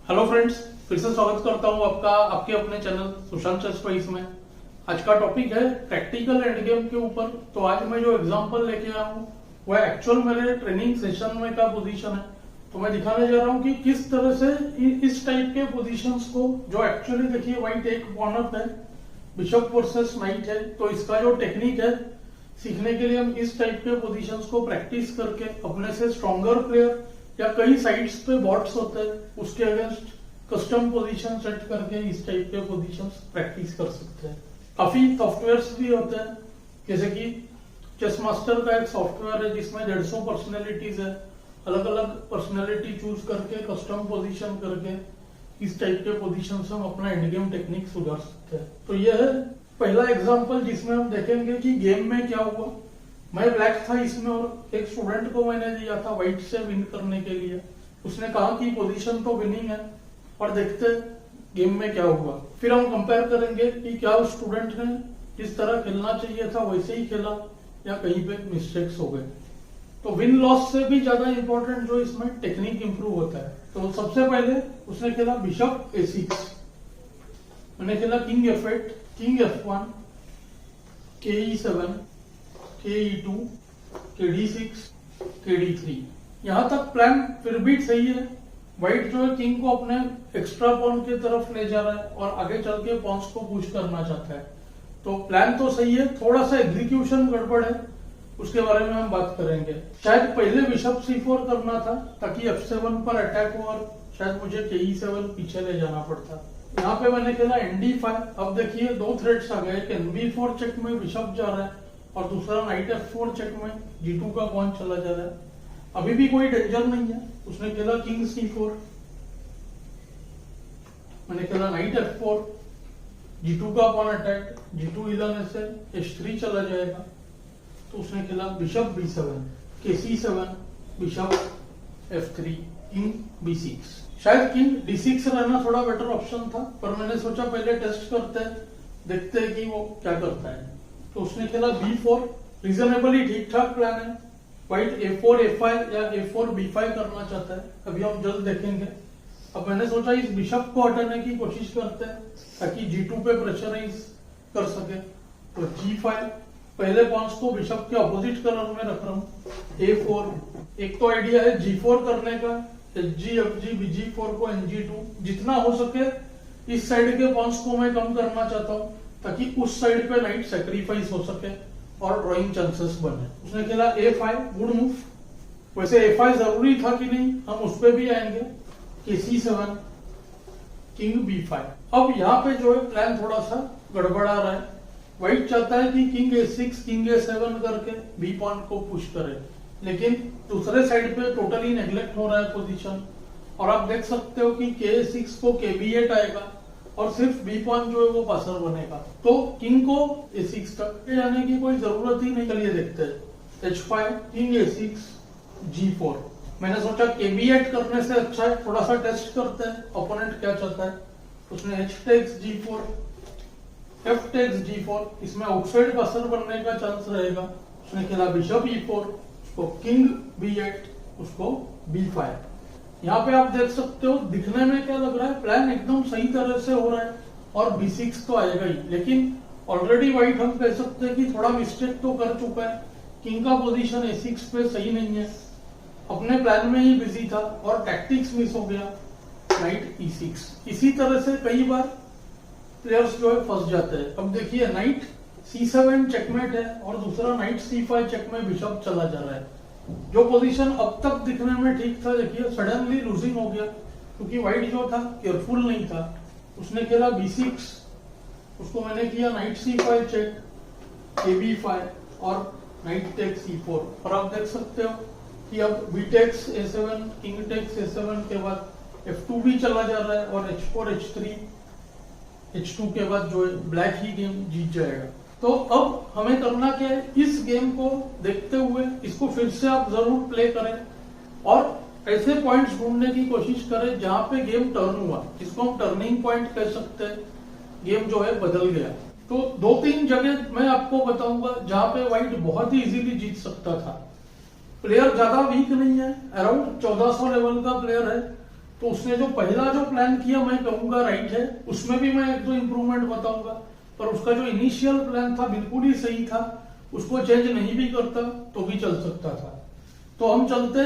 Hello friends, फिर से स्वागत करता हूं आपका आपके अपने चैनल सुशांत चेस टॉयज में। आज का टॉपिक है प्रैक्टिकल एंड गेम के ऊपर। तो आज मैं जो एग्जांपल लेके आया हूं वह एक्चुअल मेरे ट्रेनिंग सेशन में का पोजीशन है। तो मैं दिखाने जा रहा हूं कि किस तरह से इस टाइप के पोजीशंस को, जो एक्चुअली देखिए व्हाइट एक पॉन अप है, बिशप वर्सेस नाइट है, तो इसका जो टेक्निक है सीखने के लिए हम इस टाइप के पोजीशंस को प्रैक्टिस करके अपने से स्ट्रॉन्गर प्लेयर या कई साइड्स पे बॉट्स होते हैं उसके अगेंस्ट कस्टम पोजीशन सेट करके इस टाइप के पोजीशंस प्रैक्टिस कर सकते हैं। काफी सॉफ्टवेयर्स भी होते हैं, जैसे कि चेस मास्टर का एक सॉफ्टवेयर है जिसमें 150 पर्सनैलिटीज है। अलग अलग पर्सनैलिटी चूज करके कस्टम पोजीशन करके इस टाइप के पोजीशन से हम अपना एंड गेम टेक्निक सुधार सकते हैं। तो यह है पहला एग्जाम्पल जिसमें हम देखेंगे कि गेम में क्या हुआ। मैं ब्लैक था इसमें और एक स्टूडेंट को मैंने दिया था व्हाइट से विन करने के लिए। उसने कहा कि पोजीशन तो विनिंग है, और देखते गेम में क्या हुआ। फिर हम कंपेयर करेंगे कि क्या उस स्टूडेंट ने जिस तरह खेलना चाहिए था वैसे ही खेला या कहीं पे मिस्टेक्स हो गए। तो विन लॉस से भी ज्यादा इंपॉर्टेंट जो इसमें टेक्निक इंप्रूव होता है। तो सबसे पहले उसने खेला बिशप A6, मैंने खेला king F8, king F1, KE7, KE2, KD6, KD3। यहां तक प्लान फिर भी सही है। व्हाइट जो है किंग को अपने एक्स्ट्रा पॉन की तरफ ले जा रहा है और आगे चल के पॉन्स को पुश करना चाहता है। तो प्लान तो सही है, थोड़ा सा एग्जीक्यूशन गड़बड़ है, उसके बारे में हम बात करेंगे। शायद पहले बिशप C4 करना था ताकि F7 पर अटैक हो और शायद मुझे KE7 पीछे ले जाना पड़ता। यहाँ पे मैंने खेला ND5। अब देखिए दो थ्रेड्स आ गए, एक NB4 चेक में बिशप जा रहा है और दूसरा नाइट F4 चेक में G2 का पॉन चला जा रहा है। अभी भी कोई डेंजर नहीं है। उसने खेला किंग C4, मैंने खेला नाइट F4, G2 का पॉन अटैक, G2 हिलाने से H3 चला जाएगा। तो उसने खेला bishop B7, KC7, bishop F3, king B6। शायद किंग D6 रहना थोड़ा बेटर ऑप्शन था, पर मैंने सोचा पहले टेस्ट करते हैं, देखते हैं कि वो क्या करता है। तो उसने खेला B4, रीजनेबली ठीक ठाक प्लान है। व्हाइट A4 A5 या A4 B5 करना चाहता है, अभी हम जल्द देखेंगे। अब मैंने सोचा इस बिशप को हटाने की कोशिश करते हैं ताकि G2 पे प्रेशराइज कर सके। तो G5, पहले पॉन्स को बिशप के अपोजिट कलर में रख रहा हूं। A4, एक तो आइडिया है G4 करने का, HG FG BG4 को NG2, जितना हो सके इस साइड के पॉन्स को मैं कम करना चाहता हूं ताकि उस साइड पे नाइट सेक्रीफाइस हो सके और ड्रॉइंग चांसेस बने। उसने खेला A5, गुड मूव। वैसे A5 जरूरी था कि नहीं, हम उस पर भी आएंगे। KC7, king B5। अब यहाँ पे जो है प्लान थोड़ा सा गड़बड़ा रहा है। व्हाइट चाहता है कि किंग A6, किंग A7 करके B पॉइंट को पुश करे, लेकिन दूसरे साइड पे टोटली नेग्लेक्ट हो रहा है पोजीशन। और आप देख सकते हो कि KA6 को KB8 आएगा और सिर्फ B पॉइंट जो है वो पासर बनेगा। तो किंग को A6 तक जाने की कोई जरूरत ही नहीं। चलिए देखते हैं। H5, king A6, G4। मैंने सोचा KB8 करने से अच्छा है, थोड़ा सा टेस्ट करते हैं ओपोनेंट क्या चाहता है। उसने H takes G4, F takes G4, इसमें आउटसाइड पासर बनने का चांस रहेगा। उसने खेला बिशप E4, उसको किंग B8, उसको B5। यहाँ पे आप देख सकते हो, दिखने में क्या लग रहा है, प्लान एकदम सही तरह से हो रहा है और B6 तो आएगा ही, लेकिन ऑलरेडी व्हाइट हम कह सकते हैं कि थोड़ा मिस्टेक तो कर चुका है। किंग का पोजीशन A6 पे सही नहीं है, अपने प्लान में ही बिजी था और टैक्टिक्स मिस हो गया। Night E6। इसी तरह से कई बार प्लेयर्स जो है फंस जाते हैं। अब देखिए नाइट C7 चेकमेट है और दूसरा नाइट C5 चेक में बिशप चला जा रहा है। जो पोजीशन अब तक दिखने में ठीक था, देखिए सडनली लूजिंग हो गया क्योंकि व्हाइट जो था केयरफुल नहीं था। उसने खेला B6, उसको मैंने किया नाइट C5 चेक, KB5 और नाइट टेक्स C4। और आप देख सकते हो कि अब B takes A7, king takes A7 के बाद F2 भी चला जा रहा है और H4 H3 H2 के बाद जो है ब्लैक ही गेम जीत जाएगा। तो अब हमें करना क्या है, इस गेम को देखते हुए इसको फिर से आप जरूर प्ले करें और ऐसे पॉइंट्स ढूंढने की कोशिश करें जहां पे गेम टर्न हुआ, जिसको हम टर्निंग पॉइंट कह सकते हैं। गेम जो है बदल गया। तो 2-3 जगह मैं आपको बताऊंगा जहां पे व्हाइट बहुत ही इजीली जीत सकता था। प्लेयर ज्यादा वीक नहीं है, अराउंड 1400 लेवल का प्लेयर है, तो उसने जो पहला जो प्लान किया मैं कहूंगा राइट है, उसमें भी मैं एक दो इंप्रूवमेंट बताऊंगा, पर उसका जो इनिशियल प्लान था बिल्कुल ही सही था, उसको चेंज नहीं भी करता तो भी चल सकता था। तो हम चलते,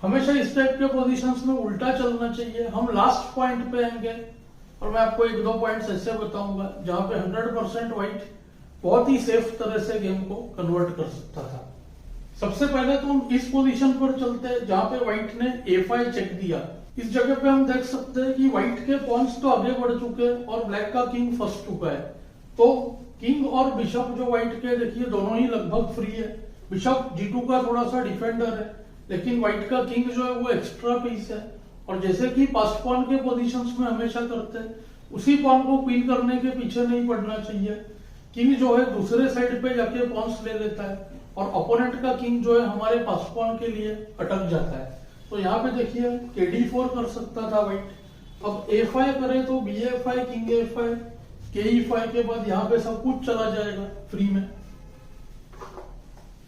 हमेशा इस टाइप के पोजीशंस में उल्टा चलना चाहिए। हम लास्ट पॉइंट पे आएंगे और मैं आपको एक दो पॉइंट्स ऐसे बताऊंगा जहां पे 100% व्हाइट बहुत ही सेफ तरह से गेम को कन्वर्ट कर सकता था। सबसे पहले तो हम इस पोजीशन पर चलते हैं जहां पे व्हाइट ने A5 चेक दिया। इस जगह पे हम देख सकते हैं कि व्हाइट के पॉन्स तो आगे बढ़ चुके हैं और ब्लैक का किंग फंस चुका है। तो किंग और बिशप जो व्हाइट के देखिए दोनों ही लगभग फ्री है। बिशप G2 का थोड़ा सा डिफेंडर है, लेकिन व्हाइट का किंग जो है वो एक्स्ट्रा पीस है। और जैसे कि पास्ट पॉन के पोजीशंस में हमेशा करते हैं, उसी पॉन को क्वीन करने के पीछे नहीं पड़ना चाहिए। किंग जो है दूसरे साइड पे जाके पॉन्स ले लेता है और ओपोनेंट का किंग जो है हमारे पास्ट पॉन के लिए अटक जाता है। तो यहाँ पे देखिए KD4 कर सकता था व्हाइट। अब A5 करे तो BA5, किंग A5, KE5 के बाद यहाँ पे सब कुछ चला जाएगा फ्री में।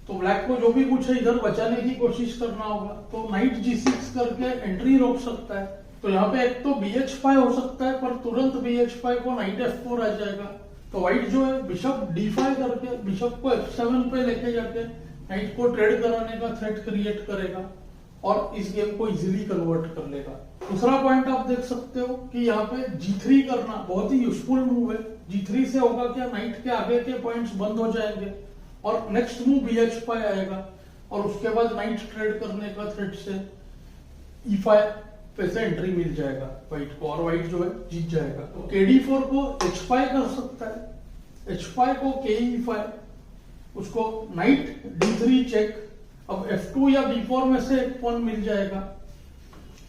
तो ब्लैक को जो भी कुछ है इधर बचाने की कोशिश करना होगा। तो नाइट G6 करके एंट्री रोक सकता है। तो यहाँ पे एक तो BH5 हो सकता है, पर तुरंत BH5 को नाइट F4 आ जाएगा। तो व्हाइट जो है बिशप D5 करके बिशप को F7 पे लेके जाके नाइट को ट्रेड कराने का थ्रेट क्रिएट करेगा और इस गेम को इजीली कन्वर्ट कर लेगा। दूसरा पॉइंट आप देख सकते हो कि यहाँ पे G3 करना बहुत ही यूजफुल मूव है। G3 से होगा क्या, नाइट के आगे के पॉइंट्स बंद हो जाएंगे और नेक्स्ट मूव BH5 आएगा और उसके बाद नाइट ट्रेड करने का थ्रेट से E5 पे से एंट्री मिल जाएगा व्हाइट को और व्हाइट जो है जीत जाएगा। तो KD4 को H5 कर सकता है, H5 को KE5, उसको नाइट D3 चेक। अब F2 या B4 में से एक पॉन मिल जाएगा,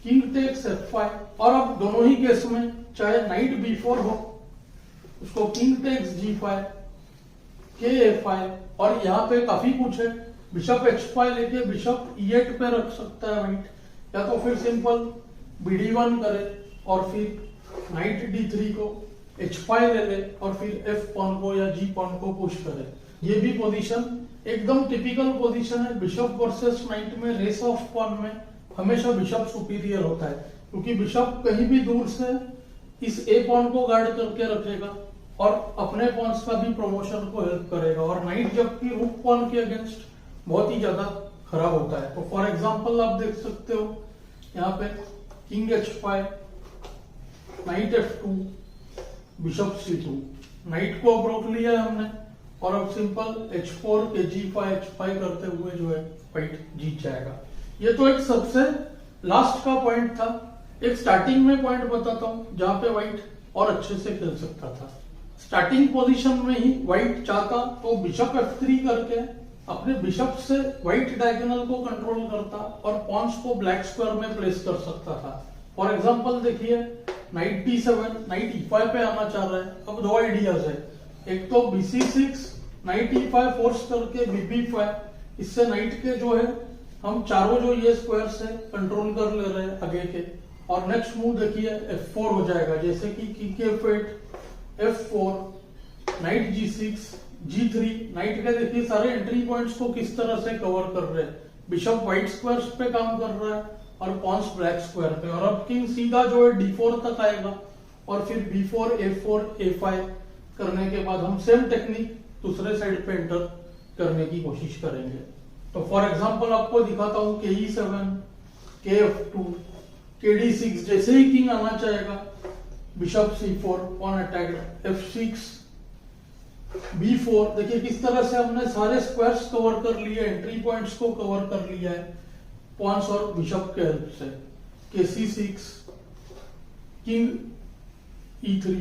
किंग टेक्स F5। और अब दोनों ही केस में चाहे नाइट B4 हो, उसको किंग टेक्स G5, KA5। और यहाँ पे काफी कुछ है, बिशप H5 लेके बिशप E8 पे रख सकता है व्हाइट, या तो फिर सिंपल BD1 करे और फिर नाइट D3 को H5 ले ले और फिर F पॉन को या G पॉन को पुश करे। ये भी पोजीशन एकदम टिपिकल पोजीशन है। बिशप वर्सेस नाइट में रेस ऑफ पॉन में हमेशा बिशप सुपीरियर होता है, क्योंकि बिशप कहीं भी दूर से इस A पॉन को गार्ड करके रखेगा और अपने पॉन्स का भी प्रमोशन को हेल्प करेगा। और नाइट जबकि रूक पॉन के अगेंस्ट बहुत ही ज्यादा खराब होता है। तो फॉर एग्जांपल आप देख सकते हो यहाँ पे king H5, night F2, bishop C2। Night को अब रोक लिया है हमने और अब सिंपल H4 के G5 H5 करते हुए जो है व्हाइट जीत जाएगा। ये तो एक सबसे लास्ट का पॉइंट था। एक स्टार्टिंग में पॉइंट बताता हूं जहां पे व्हाइट और अच्छे से खेल सकता था। स्टार्टिंग पोजीशन में ही व्हाइट चाहता तो बिशप F3 करके अपने बिशप से व्हाइट डायगोनल को कंट्रोल करता और पॉन्स को ब्लैक स्क्वायर में प्लेस कर सकता था। फॉर एग्जांपल देखिए नाइट D7, नाइट E5 पे आना चाह रहा है। अब दो आइडियाज है, एक तो BC6, नाइट E5 फोर्स करके BB5, इससे नाइट के जो है हम चारों जो ये स्क्वायर्स है कंट्रोल कर ले रहे हैं आगे के। और नेक्स्ट मूव देखिए F4 हो जाएगा, जैसे कि king F8, F4, night G6, G3। Night के देखिए सारे एंट्री पॉइंट्स को किस तरह से कवर कर रहे हैं। बिशप व्हाइट स्क्वायर्स पे काम कर रहा है और पॉन्स ब्लैक स्क्वायर पे। और अब किंग सीधा जो है D4 तक आएगा और फिर B4, A4, A5 करने के बाद हम सेम टेक्निक दूसरे साइड पे एंटर करने की कोशिश करेंगे। तो फॉर एग्जांपल आपको दिखाता हूं KE7, KF2, KD6। जैसे ही किंग आना चाहेगा bishop C4 on attack, F6, B4। देखिए किस तरह से हमने सारे स्क्वायर्स कवर कर लिए, एंट्री पॉइंट्स को कवर कर लिया है पॉन्स और बिशप के हेल्प से। KC6, king E3,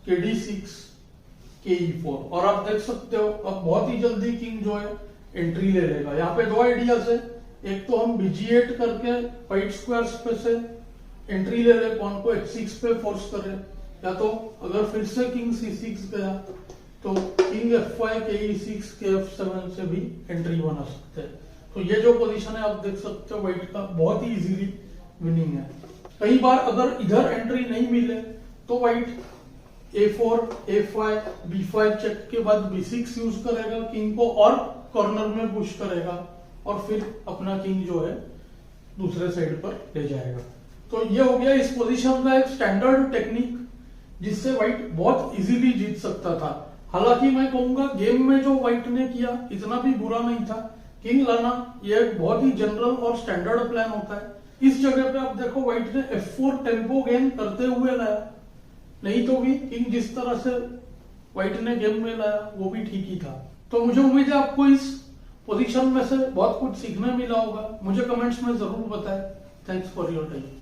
KD6, KE4। और आप देख सकते हो अब बहुत ही जल्दी किंग जो है एंट्री ले लेगा। यहाँ पे दो आइडियाज है, एक तो हम BG8 करके व्हाइट स्क्वायर्स पे से एंट्री ले ले, पॉन को H6 पे फोर्स करें, या तो अगर फिर से किंग C6 गया तो किंग F5, KE6, KF7 से भी एंट्री बना सकते हैं। तो ये जो पोजीशन है आप देख सकते हो व्हाइट का बहुत ही इजीली विनिंग है। कई बार अगर इधर एंट्री नहीं मिले तो white A4, A5, B5 check के बाद B6 यूज करेगा, किंग को और कॉर्नर में पुश करेगा और फिर अपना किंग जो है दूसरे साइड पर ले जाएगा। तो तो ये हो गया इस पोजीशन का एक स्टैंडर्ड टेक्निक जिससे व्हाइट बहुत इजीली जीत सकता था। हालांकि मैं कहूंगा गेम में जो व्हाइट ने किया इतना भी बुरा नहीं था। किंग लाना ये एक बहुत ही जनरल और स्टैंडर्ड प्लान होता है। इस जगह पे आप देखो व्हाइट ने F4 टेम्पो गेन करते हुए लाया, नहीं तो भी किंग जिस तरह से व्हाइट ने गेम में लाया वो भी ठीक ही था। तो मुझे उम्मीद है आपको इस पोजीशन में से बहुत कुछ सीखने मिला होगा। मुझे कमेंट्स में जरूर बताएं। Thanks for your time.